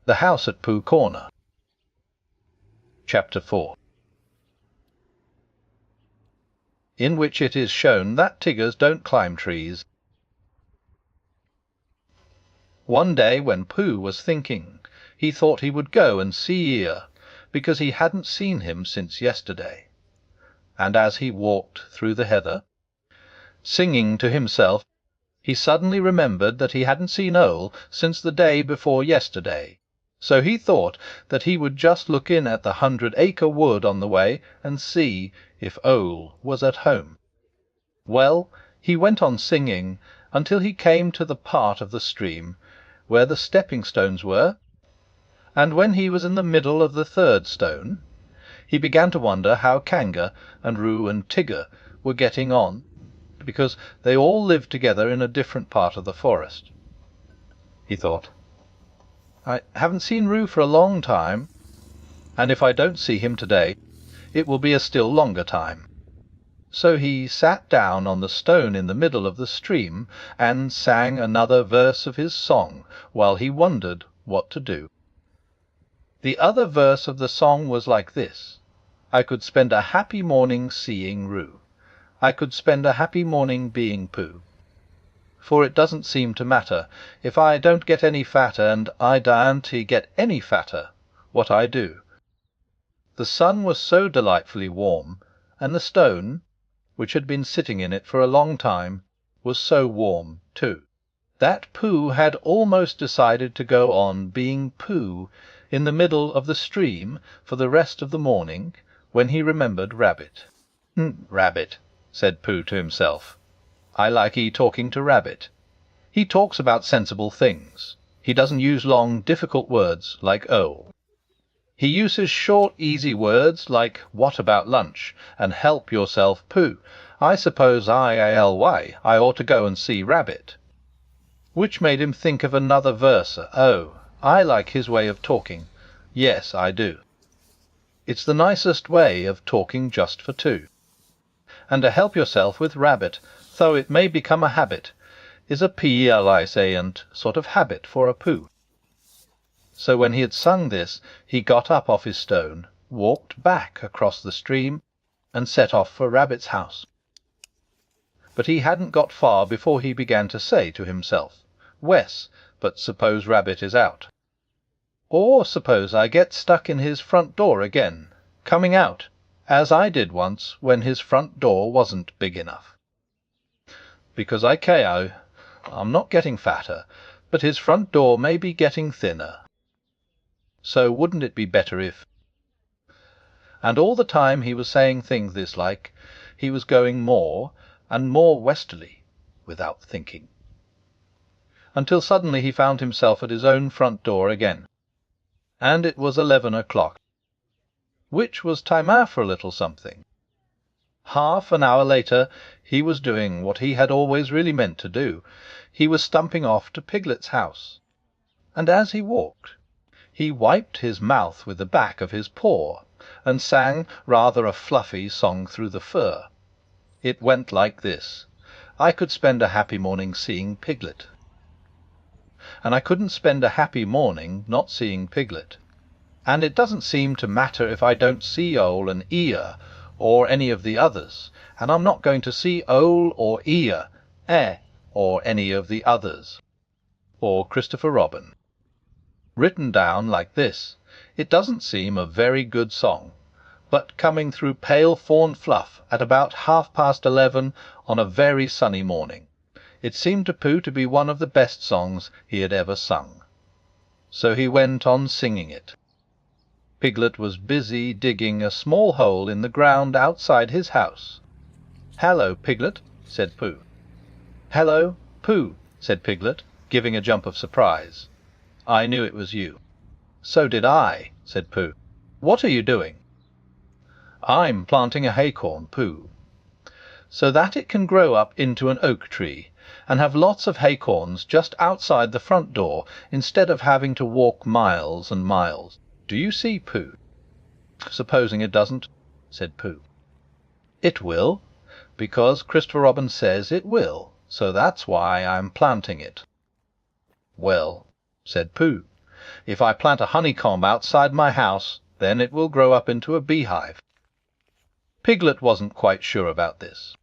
The House at Pooh Corner. Chapter 4. In which it is shown that Tiggers don't climb trees. One day when Pooh was thinking, he thought he would go and see Eeyore, because he hadn't seen him since yesterday. And as he walked through the heather, singing to himself, he suddenly remembered that he hadn't seen Owl since the day before yesterday. So he thought that he would just look in at the 100 Acre Wood on the way and see if Owl was at home. Well, he went on singing until he came to the part of the stream where the stepping stones were, and when he was in the middle of the third stone, he began to wonder how Kanga and Roo and Tigger were getting on, because they all lived together in a different part of the forest. He thought, I haven't seen Roo for a long time, and if I don't see him today, it will be a still longer time. So he sat down on the stone in the middle of the stream and sang another verse of his song while he wondered what to do. The other verse of the song was like this: I could spend a happy morning seeing Roo. I could spend a happy morning being Pooh. For it doesn't seem to matter if I don't get any fatter, and I daren't get any fatter, what I do. The sun was so delightfully warm, and the stone, which had been sitting in it for a long time, was so warm too, that Pooh had almost decided to go on being Pooh in the middle of the stream for the rest of the morning, when he remembered Rabbit. Rabbit, said Pooh to himself. I like talking to Rabbit. He talks about sensible things. He doesn't use long, difficult words like Owl. He uses short, easy words like what about lunch and help yourself, Pooh. I suppose I ought to go and see Rabbit. Which made him think of another verse. Oh, I like his way of talking. Yes, I do. It's the nicest way of talking just for two. And to help yourself with Rabbit, though it may become a habit, is a pleasant sort of habit for a Pooh. So when he had sung this, he got up off his stone, walked back across the stream, and set off for Rabbit's house. But he hadn't got far before he began to say to himself, Wes, but suppose Rabbit is out? Or suppose I get stuck in his front door again, coming out, as I did once when his front door wasn't big enough. Because I'm not getting fatter, but his front door may be getting thinner. So wouldn't it be better if... And all the time he was saying things this like, he was going more and more westerly, without thinking. Until suddenly he found himself at his own front door again. And it was 11 o'clock, which was time for a little something. Half an hour later he was doing what he had always really meant to do. He was stumping off to Piglet's house. And as he walked, he wiped his mouth with the back of his paw, and sang rather a fluffy song through the fur. It went like this: I could spend a happy morning seeing Piglet. And I couldn't spend a happy morning not seeing Piglet. And it doesn't seem to matter if I don't see Owl and Eeyore, or any of the others, and I'm not going to see Owl or Eeyore, or any of the others. Or Christopher Robin. Written down like this, it doesn't seem a very good song, but coming through pale fawn fluff at about 11:30 on a very sunny morning, it seemed to Pooh to be one of the best songs he had ever sung. So he went on singing it. Piglet was busy digging a small hole in the ground outside his house. "Hello, Piglet," said Pooh. "Hello, Pooh," said Piglet, giving a jump of surprise. "I knew it was you." "So did I," said Pooh. "What are you doing?" "I'm planting a haycorn, Pooh, so that it can grow up into an oak tree, and have lots of haycorns just outside the front door, instead of having to walk miles and miles. Do you see, Pooh?" "Supposing it doesn't?" said Pooh. "It will, because Christopher Robin says it will, so that's why I'm planting it." "Well," said Pooh, If I plant a honeycomb outside my house, then it will grow up into a beehive." Piglet wasn't quite sure about this.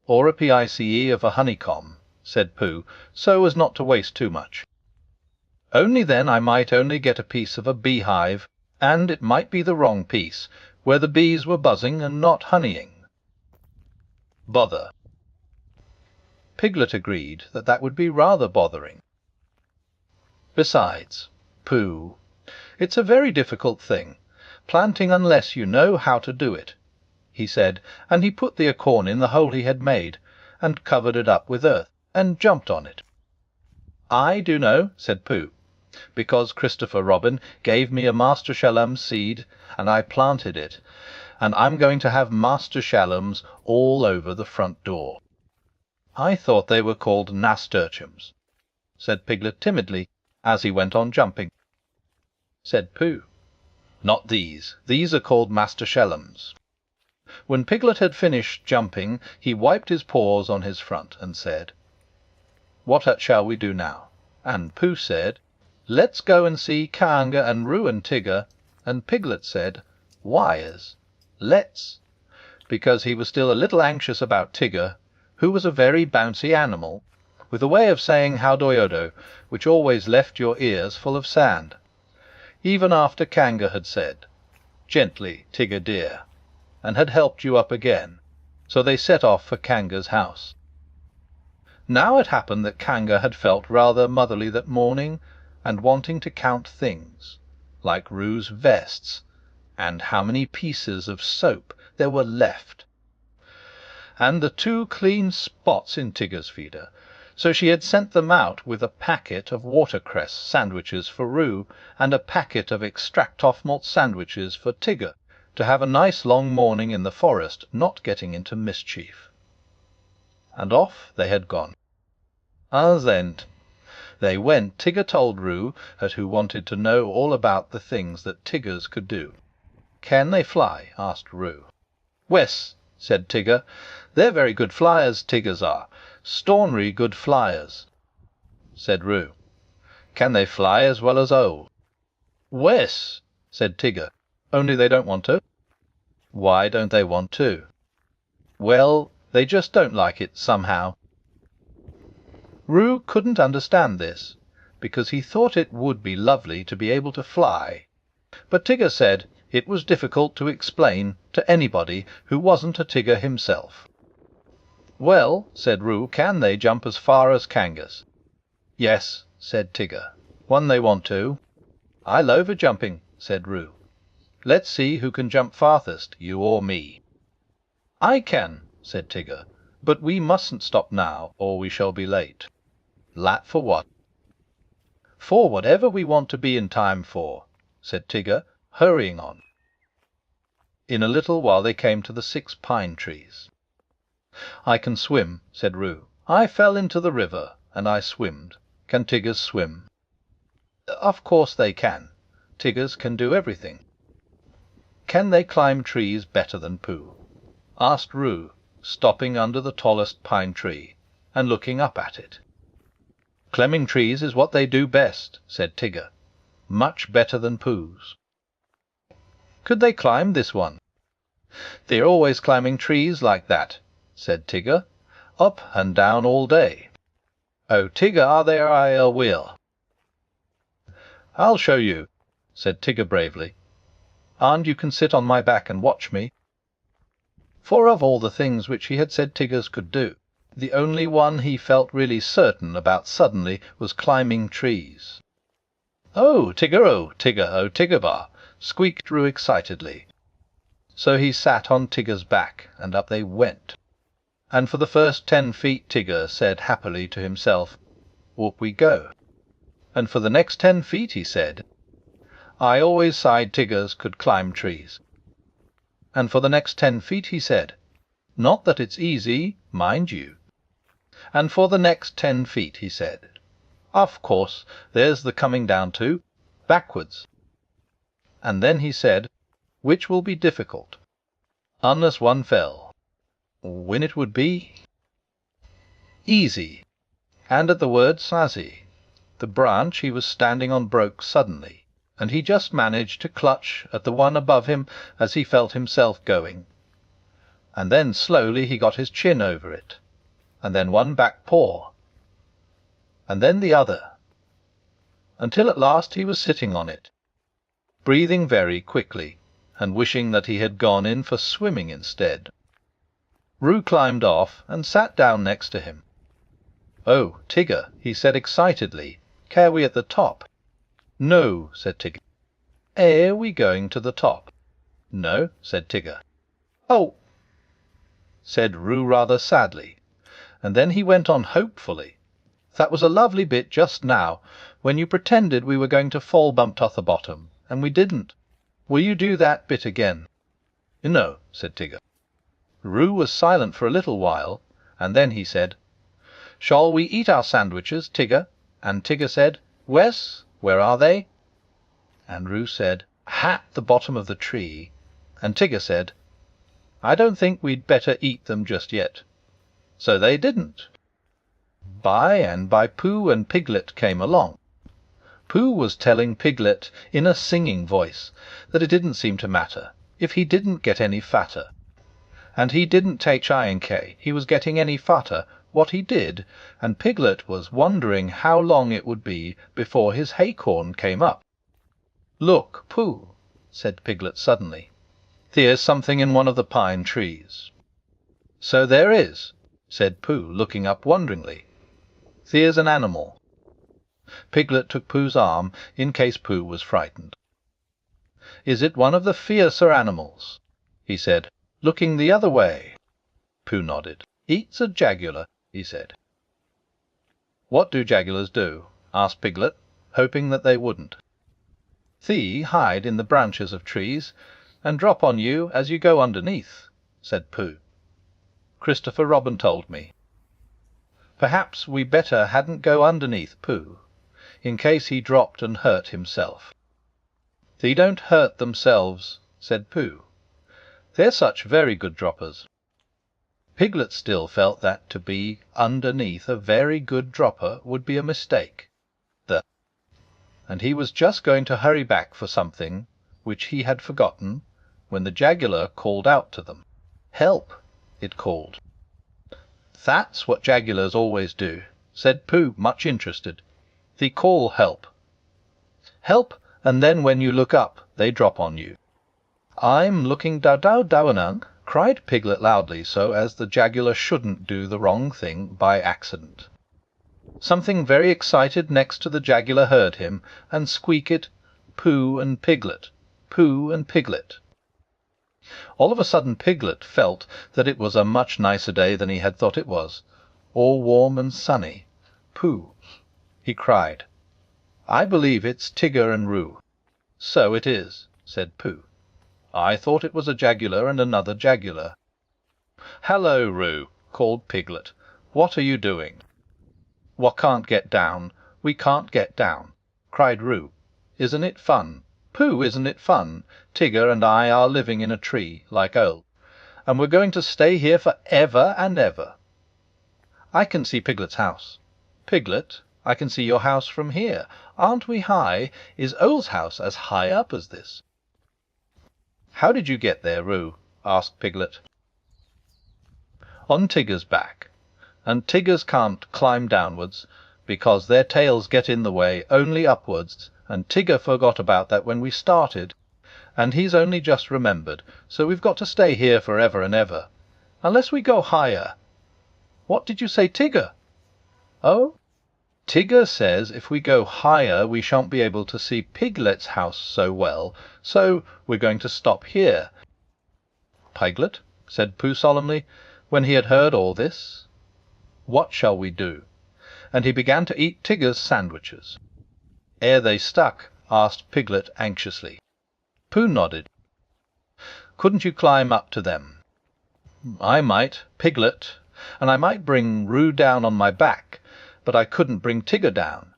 "Or a pice of a honeycomb," said Pooh, so as not to waste too much. "Only then I might only get a piece of a beehive, and it might be the wrong piece, where the bees were buzzing and not honeying." Bother. Piglet agreed that that would be rather bothering. "Besides, Pooh, it's a very difficult thing, planting unless you know how to do it," he said, and he put the acorn in the hole he had made, and covered it up with earth, and jumped on it. "I do know," said Pooh, "because Christopher Robin gave me a nasturtium seed, and I planted it, and I'm going to have nasturtiums all over the front door." "I thought they were called nasturtiums," said Piglet timidly, as he went on jumping. Said Pooh, "Not these. These are called nasturtiums." When Piglet had finished jumping, he wiped his paws on his front, and said, "What shall we do now?" And Pooh said, "Let's go and see Kanga and Roo and Tigger." And Piglet said, "Wise, let's," because he was still a little anxious about Tigger, who was a very bouncy animal, with a way of saying "Howdoyodo" which always left your ears full of sand, even after Kanga had said, "Gently, Tigger dear," and had helped you up again. So they set off for Kanga's house. Now it happened that Kanga had felt rather motherly that morning, and wanting to count things, like Roo's vests, and how many pieces of soap there were left, and the 2 clean spots in Tigger's feeder. So she had sent them out with a packet of watercress sandwiches for Roo, and a packet of extract off malt sandwiches for Tigger, to have a nice long morning in the forest, not getting into mischief. And off they had gone. As then they went, Tigger told Roo, who wanted to know all about the things that Tiggers could do. "Can they fly?" asked Roo. "Wes," said Tigger, "they're very good flyers, Tiggers are. Stornry good flyers." Said Roo, "Can they fly as well as O?" "Wes," said Tigger, "only they don't want to." "Why don't they want to?" "Well, they just don't like it, somehow." Roo couldn't understand this, because he thought it would be lovely to be able to fly, but Tigger said it was difficult to explain to anybody who wasn't a Tigger himself. "Well," said Roo, "can they jump as far as Kangas?" "Yes," said Tigger, "when they want to." "I love a jumping," said Roo. "Let's see who can jump farthest, you or me." "I can," said Tigger, "but we mustn't stop now, or we shall be late." "Late for what?" "For whatever we want to be in time for," said Tigger, hurrying on. In a little while they came to the 6 pine trees. "I can swim," said Roo. "I fell into the river, and I swimmed. Can Tiggers swim?" "Of course they can. Tiggers can do everything." "Can they climb trees better than Pooh?" asked Roo, stopping under the tallest pine tree, and looking up at it. "Climbing trees is what they do best," said Tigger. "Much better than Pooh's." "Could they climb this one?" "They're always climbing trees like that," said Tigger, "up and down all day." "Oh, Tigger, are there I will." "I'll show you," said Tigger bravely, "and you can sit on my back and watch me." For of all the things which he had said Tiggers could do, the only one he felt really certain about suddenly was climbing trees. "Oh, Tigger, oh, Tigger, oh, Tiggerbar!" squeaked Roo excitedly. So he sat on Tigger's back, and up they went. And for the first 10 feet Tigger said happily to himself, "Whoop we go." And for the next 10 feet he said, "I always sighed Tiggers could climb trees." And for the next 10 feet he said, "Not that it's easy, mind you." And for the next 10 feet he said, "Of course, there's the coming down to, backwards." And then he said, "Which will be difficult?" Unless one fell. When it would be easy. And at the word Sassy, The branch he was standing on broke suddenly, and he just managed to clutch at the one above him as he felt himself going. And then slowly he got his chin over it, and then one back paw, and then the other, until at last he was sitting on it, breathing very quickly, and wishing that he had gone in for swimming instead. Roo climbed off and sat down next to him. "Oh, Tigger," he said excitedly, "care we at the top?" "No," said Tigger. "Are we going to the top?" "No," said Tigger. "Oh," said Roo rather sadly, and then he went on hopefully. "That was a lovely bit just now, when you pretended we were going to fall bumped off the bottom, and we didn't. Will you do that bit again?" "No," said Tigger. Roo was silent for a little while, and then he said, "Shall we eat our sandwiches, Tigger?" And Tigger said, "Wes, where are they?" And Roo said, "At the bottom of the tree." And Tigger said, "I don't think we'd better eat them just yet." So they didn't. By and by Pooh and Piglet came along. Pooh was telling Piglet in a singing voice that it didn't seem to matter if he didn't get any fatter, and he didn't take I&K, he was getting any fatter what he did, and Piglet was wondering how long it would be before his haycorn came up. "Look, Pooh," said Piglet suddenly, "there's something in one of the pine trees." "So there is," said Pooh, looking up wonderingly. "There's an animal." Piglet took Pooh's arm in case Pooh was frightened. "Is it one of the fiercer animals?" he said, looking the other way. Pooh nodded. "It's a jaguar," he said. "What do jaguars do?" asked Piglet, hoping that they wouldn't. "They hide in the branches of trees, and drop on you as you go underneath," said Pooh. "Christopher Robin told me. Perhaps we better hadn't go underneath Pooh, in case he dropped and hurt himself." "They don't hurt themselves," said Pooh. "They're such very good droppers." Piglet still felt that to be underneath a very good dropper would be a mistake. And he was just going to hurry back for something which he had forgotten, when the jaguar called out to them. "Help!" it called. "That's what jaguars always do," said Pooh, much interested. "They call help. Help, and then when you look up they drop on you." "I'm looking downang," cried Piglet loudly, so as the jaguar shouldn't do the wrong thing by accident. Something very excited next to the jaguar heard him, and squeaked, "Pooh and Piglet, Pooh and Piglet." All of a sudden Piglet felt that it was a much nicer day than he had thought it was, all warm and sunny. "Pooh!" he cried. "I believe it's Tigger and Roo." "So it is," said Pooh. "I thought it was a jaguar and another jaguar." "Hallo, Roo!" called Piglet. "What are you doing?" "What can't get down, we can't get down," cried Roo. "Isn't it fun? Pooh, isn't it fun? Tigger and I are living in a tree, like old, and we're going to stay here for ever and ever. I can see Piglet's house. Piglet, I can see your house from here. Aren't we high? Is Old's house as high up as this?" "How did you get there, Roo?" asked Piglet. "On Tigger's back, and Tiggers can't climb downwards, because their tails get in the way, only upwards, and Tigger forgot about that when we started, and he's only just remembered, so we've got to stay here for ever and ever, unless we go higher." "What did you say, Tigger?" "Oh, Tigger says if we go higher we shan't be able to see Piglet's house so well, so we're going to stop here." "Piglet," said Pooh solemnly, when he had heard all this, "what shall we do?" And he began to eat Tigger's sandwiches. "Ere they stuck?" asked Piglet anxiously. Pooh nodded. "Couldn't you climb up to them?" "I might, Piglet, and I might bring Roo down on my back, but I couldn't bring Tigger down.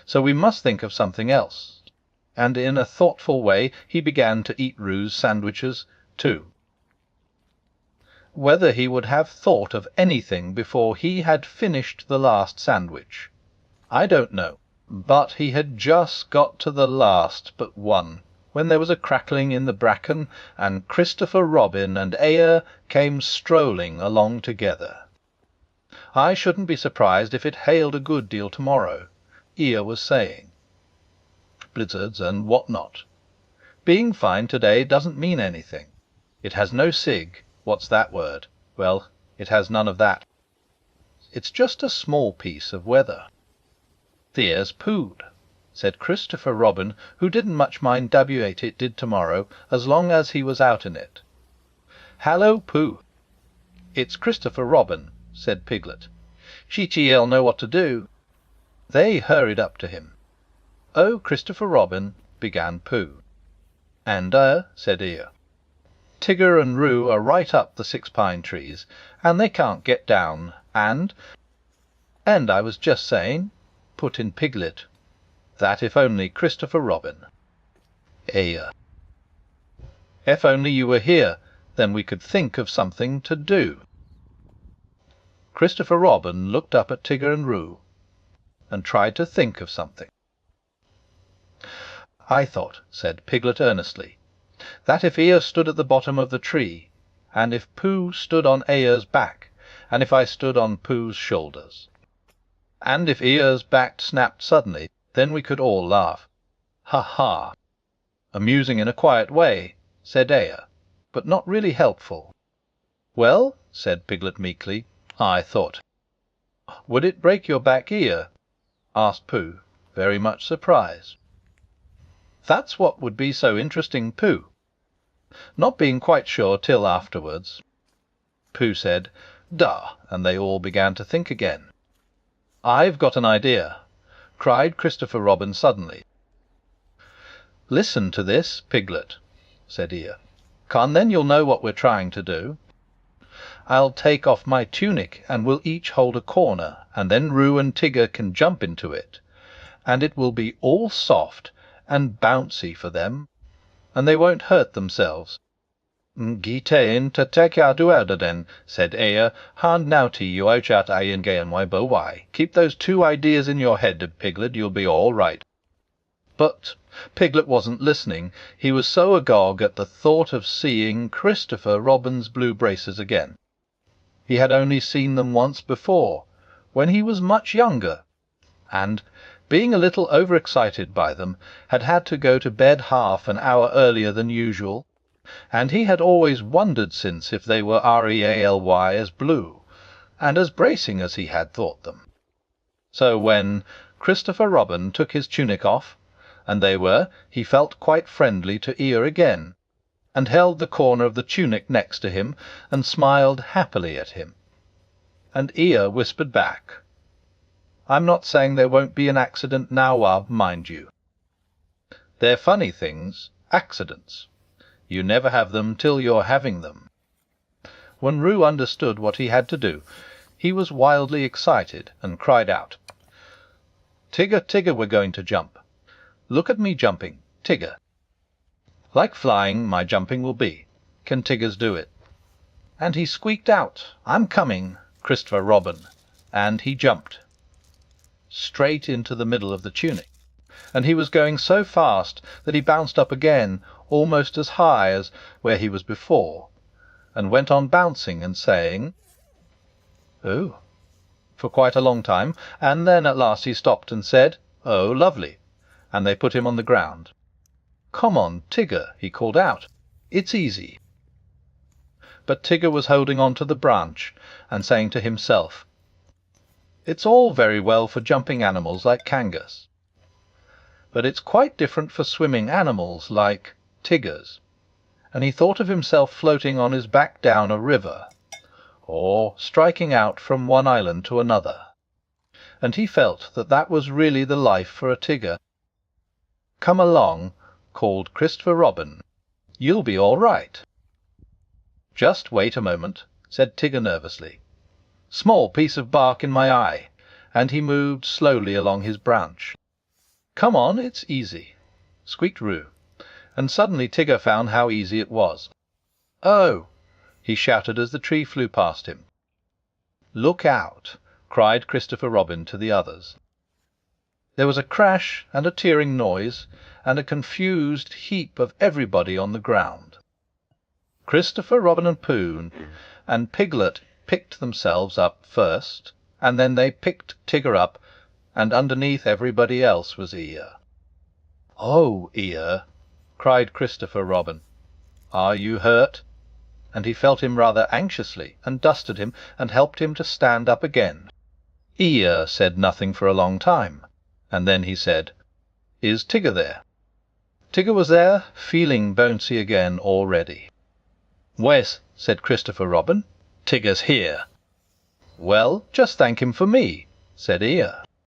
So we must think of something else." And in a thoughtful way he began to eat Roo's sandwiches too. Whether he would have thought of anything before he had finished the last sandwich, I don't know. But he had just got to the last but one, when there was a crackling in the bracken, and Christopher Robin and Eeyore came strolling along together. "I shouldn't be surprised if it hailed a good deal tomorrow," Eeyore was saying. "Blizzards and what not. Being fine today doesn't mean anything. It has no sig. What's that word? Well, it has none of that. It's just a small piece of weather." "There's Pooh," said Christopher Robin, who didn't much mind W8 it did tomorrow, as long as he was out in it. "Hallo, Pooh." "It's Christopher Robin," said Piglet. "She'll know what to do." They hurried up to him. "Oh, Christopher Robin," began Pooh. "And, said Eeyore. "Tigger and Roo are right up the 6 pine trees, and they can't get down, and—" "And I was just saying," put in Piglet, "that if only Christopher Robin—" Eeyore. "If only you were here, then we could think of something to do." Christopher Robin looked up at Tigger and Roo, and tried to think of something. "I thought," said Piglet earnestly, "that if Eeyore stood at the bottom of the tree, and if Pooh stood on Eeyore's back, and if I stood on Pooh's shoulders, and if Eeyore's back snapped suddenly, then we could all laugh. Ha ha! Amusing in a quiet way," said Eeyore, "but not really helpful." "Well," said Piglet meekly, "I thought—" "Would it break your back, Eeyore?" asked Pooh, very much surprised. "That's what would be so interesting, Pooh." Not being quite sure till afterwards, Pooh said, "Duh," and they all began to think again. "I've got an idea," cried Christopher Robin suddenly. "Listen to this, Piglet," said Eeyore. "Come, then you'll know what we're trying to do. I'll take off my tunic, and we'll each hold a corner, and then Roo and Tigger can jump into it, and it will be all soft and bouncy for them, and they won't hurt themselves." "Gietain te tekia duerden," said Eeyore. "Han naughty you outchat ayen gayen why bo why. Keep those 2 ideas in your head, Piglet, you'll be all right." But Piglet wasn't listening. He was so agog at the thought of seeing Christopher Robin's blue braces again. He had only seen them once before, when he was much younger, and, being a little overexcited by them, had to go to bed half an hour earlier than usual, and he had always wondered since if they were really as blue, and as bracing as he had thought them. So when Christopher Robin took his tunic off, and they were, he felt quite friendly to Eeyore again, and held the corner of the tunic next to him, and smiled happily at him. And Eeyore whispered back, "I'm not saying there won't be an accident now, mind you. They're funny things, accidents. You never have them till you're having them." When Roo understood what he had to do, he was wildly excited, and cried out, "Tigger, Tigger, we're going to jump. Look at me jumping, Tigger. Like flying my jumping will be. Can Tigger's do it?" And he squeaked out, "I'm coming, Christopher Robin," and he jumped straight into the middle of the tunic, and he was going so fast that he bounced up again almost as high as where he was before, and went on bouncing and saying, "Oh," for quite a long time, and then at last he stopped and said, "Oh, lovely," and they put him on the ground. "Come on, Tigger," he called out, "it's easy." But Tigger was holding on to the branch and saying to himself, "It's all very well for jumping animals like Kangas, but it's quite different for swimming animals like Tigger's." And he thought of himself floating on his back down a river, or striking out from one island to another, and he felt that that was really the life for a Tigger. "Come along," called Christopher Robin, "you'll be all right." "Just wait a moment," said Tigger nervously. "Small piece of bark in my eye," and he moved slowly along his branch. "Come on, it's easy," squeaked Roo, and suddenly Tigger found how easy it was. "Oh!" he shouted as the tree flew past him. "Look out!" cried Christopher Robin to the others. There was a crash and a tearing noise, and a confused heap of everybody on the ground. Christopher Robin and Pooh and Piglet picked themselves up first, and then they picked Tigger up, and underneath everybody else was Eeyore. "Oh, Eeyore!" cried Christopher Robin, "are you hurt?" And he felt him rather anxiously, and dusted him, and helped him to stand up again. Eeyore said nothing for a long time, and then he said, "Is Tigger there?" Tigger was there, feeling bouncy again already. "Wes," said Christopher Robin, "Tigger's here." "Well, just thank him for me," said Eeyore.